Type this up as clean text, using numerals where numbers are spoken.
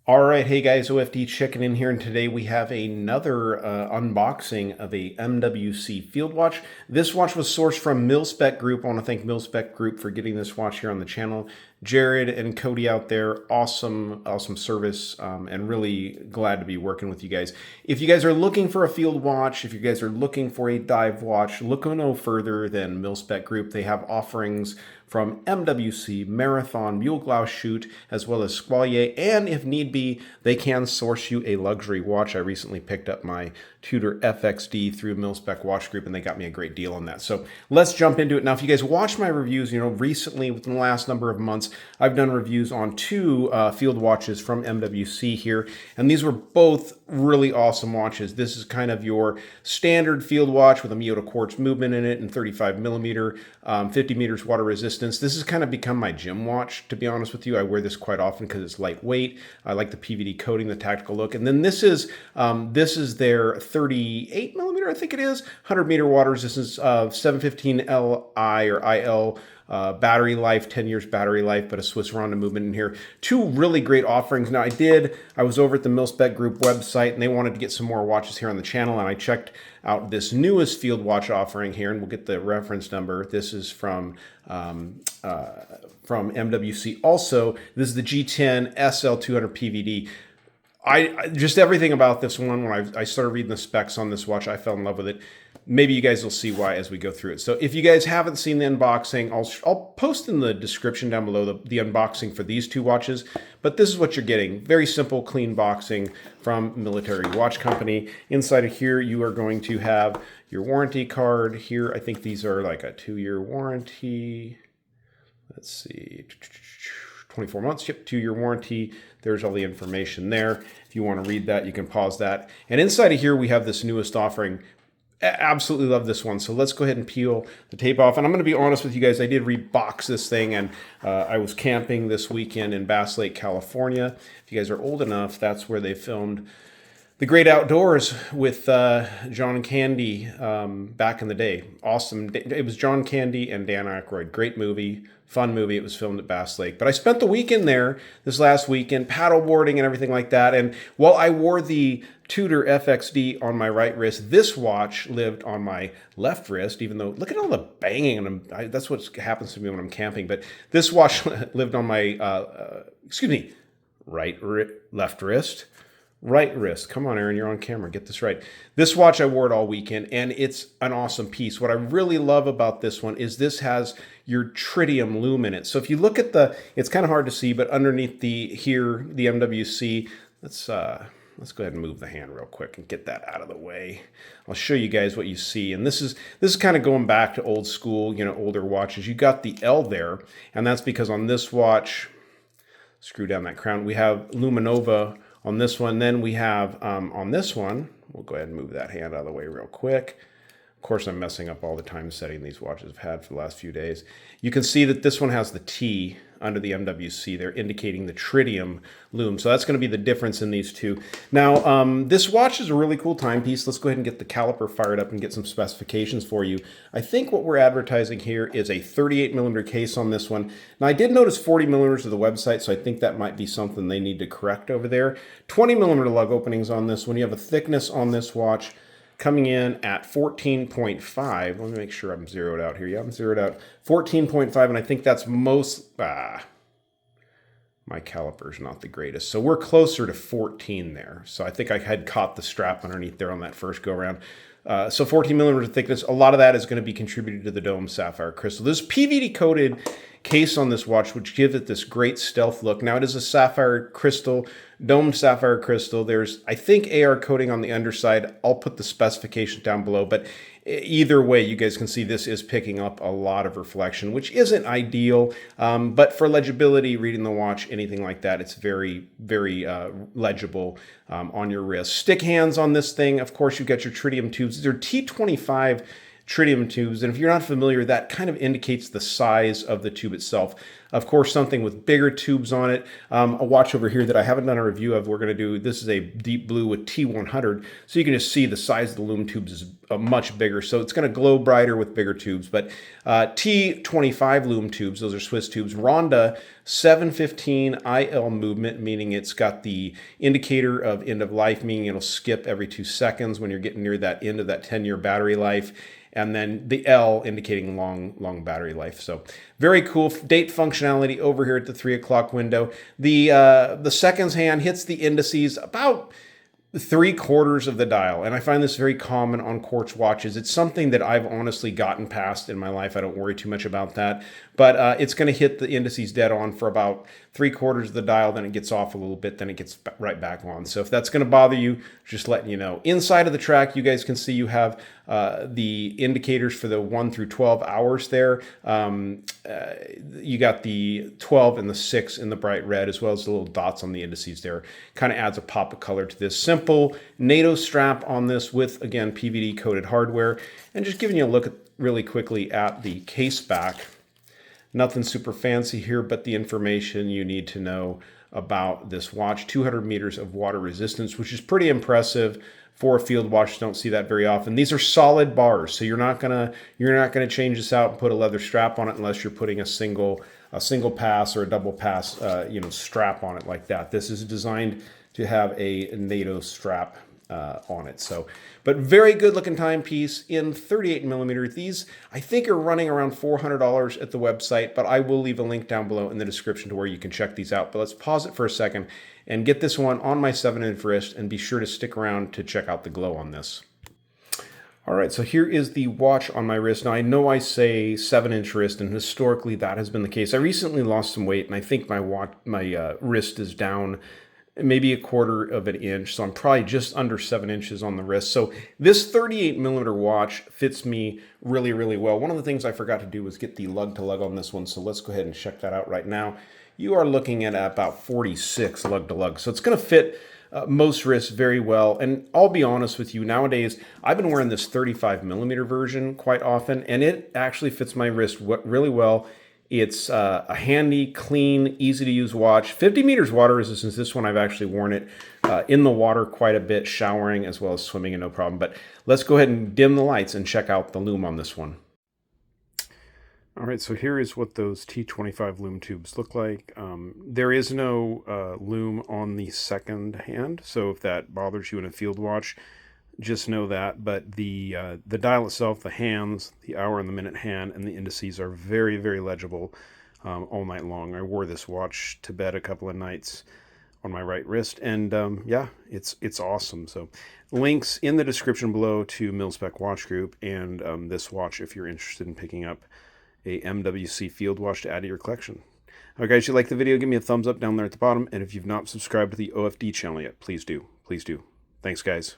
All right, hey guys, OFD checking in here, and today we have another unboxing of a MWC field watch. This watch was sourced from MilSpec Group. I want to thank MilSpec Group for getting this watch here on the channel. Jared and Cody out there, awesome service, and really glad to be working with you guys. If you guys are looking for a field watch, if you guys are looking for a dive watch, look no further than MilSpec Group. They have offerings from MWC, Marathon, Mule Shoot, as well as Squalier, and if need be, they can source you a luxury watch. I recently picked up my Tudor FXD through MilSpec Watch Group, and they got me a great deal on that. So let's jump into it. Now, if you guys watch my reviews, recently, within the last number of months, I've done reviews on two field watches from MWC here, and these were both really awesome watches. This is kind of your standard field watch with a Miyota quartz movement in it and 35 millimeter, 50 meters water resistance. This has kind of become my gym watch, to be honest with you. I wear this quite often because it's lightweight. I like the PVD coating, the tactical look. And then this is their 38 millimeter, I think it is, 100 meter water resistance, 715 Li or IL battery life, 10 years battery life, but a Swiss Ronda movement in here. Two really great offerings. Now, I was over at the MilSpec Group website, and they wanted to get some more watches here on the channel, and I checked out this newest field watch offering here, and we'll get the reference number. This is from MWC. Also, this is the G10 SL200 PVD. Just everything about this one, when I started reading the specs on this watch, I fell in love with it. Maybe you guys will see why as we go through it. So if you guys haven't seen the unboxing, I'll post in the description down below the unboxing for these two watches. But this is what you're getting. Very simple, clean boxing from Military Watch Company. Inside of here, you are going to have your warranty card. Here, I think these are like a 2-year warranty. Let's see, 24 months, yep, 2-year warranty. There's all the information there. If you want to read that, you can pause that. And inside of here, we have this newest offering. Absolutely love this one. So let's go ahead and peel the tape off. And I'm going to be honest with you guys, I did rebox this thing, and I was camping this weekend in Bass Lake, California. If you guys are old enough, that's where they filmed The Great Outdoors with John Candy back in the day. Awesome. It was John Candy and Dan Aykroyd. Great movie, fun movie. It was filmed at Bass Lake. But I spent the weekend there this last weekend, paddleboarding and everything like that. And while I wore the Tudor FXD on my right wrist, this watch lived on my left wrist, even though, look at all the banging. And that's what happens to me when I'm camping. But this watch lived on my, left wrist. Right wrist. Come on, Aaron, you're on camera. Get this right. This watch, I wore it all weekend, and it's an awesome piece. What I really love about this one is this has your Tritium loom in it. So if you look at it's kind of hard to see, but underneath the MWC, let's go ahead and move the hand real quick and get that out of the way. I'll show you guys what you see. And this is kind of going back to old school, older watches. You got the L there, and that's because on this watch, screw down that crown, we have Luminova on this one. Then we have on this one, we'll go ahead and move that hand out of the way real quick. Of course, I'm messing up all the time setting these watches I've had for the last few days. You can see that this one has the T under the MWC. They're indicating the Tritium loom. So that's going to be the difference in these two. Now, this watch is a really cool timepiece. Let's go ahead and get the caliper fired up and get some specifications for you. I think what we're advertising here is a 38 millimeter case on this one. Now, I did notice 40 millimeters of the website, so I think that might be something they need to correct over there. 20 millimeter lug openings on this one. You have a thickness on this watch coming in at 14.5. Let me make sure I'm zeroed out here. Yeah, I'm zeroed out. 14.5, and I think that's my caliper's not the greatest. So we're closer to 14 there. So I think I had caught the strap underneath there on that first go around. So 14 millimeter thickness. A lot of that is going to be contributed to the dome sapphire crystal. This PVD coated case on this watch, which gives it this great stealth look. Now it is a sapphire crystal, domed sapphire crystal. There's, I think, AR coating on the underside. I'll put the specification down below, but either way, you guys can see this is picking up a lot of reflection, which isn't ideal, but for legibility, reading the watch, anything like that, it's very, very legible on your wrist. Stick hands on this thing. Of course, you've got your Tritium tubes. These are T25 Tritium tubes, and if you're not familiar, that kind of indicates the size of the tube itself. Of course, something with bigger tubes on it. A watch over here that I haven't done a review of, we're going to do, this is a deep blue with T100. So you can just see the size of the lume tubes is much bigger. So it's going to glow brighter with bigger tubes. But T25 lume tubes, those are Swiss tubes. Ronda 715 IL movement, meaning it's got the indicator of end of life, meaning it'll skip every 2 seconds when you're getting near that end of that 10-year battery life. And then the L indicating long battery life. So very cool date functionality over here at the 3 o'clock window. The seconds hand hits the indices about 3/4 of the dial. And I find this very common on quartz watches. It's something that I've honestly gotten past in my life. I don't worry too much about that. But it's going to hit the indices dead on for about 3/4 of the dial. Then it gets off a little bit. Then it gets right back on. So if that's going to bother you, just letting you know. Inside of the track, you guys can see you have the indicators for the 1 through 12 hours there. You got the 12 and the 6 in the bright red, as well as the little dots on the indices there. Kind of adds a pop of color to this. Simple NATO strap on this with, again, PVD coated hardware. And just giving you a look really quickly at the case back. Nothing super fancy here, but the information you need to know about this watch. 200 meters of water resistance, which is pretty impressive for a field watch. Don't see that very often. These are solid bars, so you're not gonna change this out and put a leather strap on it unless you're putting a single pass or a double pass strap on it like that. This is designed to have a NATO strap on it. So, but very good looking timepiece in 38 millimeter. These I think are running around $400 at the website, but I will leave a link down below in the description to where you can check these out. But let's pause it for a second and get this one on my 7-inch wrist, and be sure to stick around to check out the glow on this. All right, so here is the watch on my wrist. Now, I know I say 7-inch wrist, and historically that has been the case. I recently lost some weight, and I think my wrist is down maybe 1/4 of an inch, so I'm probably just under 7 inches on the wrist. So this 38 millimeter watch fits me really, really well. One of the things I forgot to do was get the lug to lug on this one, so let's go ahead and check that out right now. You are looking at about 46 lug to lug, so it's going to fit most wrists very well. And I'll be honest with you, nowadays I've been wearing this 35 millimeter version quite often, and it actually fits my wrist really well. It's a handy, clean, easy to use watch. 50 meters water resistance. This one I've actually worn it in the water quite a bit, showering as well as swimming, and no problem. But let's go ahead and dim the lights and check out the lume on this one. All right, so here is what those T25 lume tubes look like. There is no lume on the second hand, so if that bothers you in a field watch, just know that. But the dial itself, the hands, the hour and the minute hand, and the indices are very, very legible all night long. I wore this watch to bed a couple of nights on my right wrist, and yeah, it's awesome. So links in the description below to Mil-Spec Watch Group and this watch if you're interested in picking up a MWC field watch to add to your collection. All right, guys, if you like the video, give me a thumbs up down there at the bottom. And if you've not subscribed to the OFD channel yet, please do. Please do. Thanks, guys.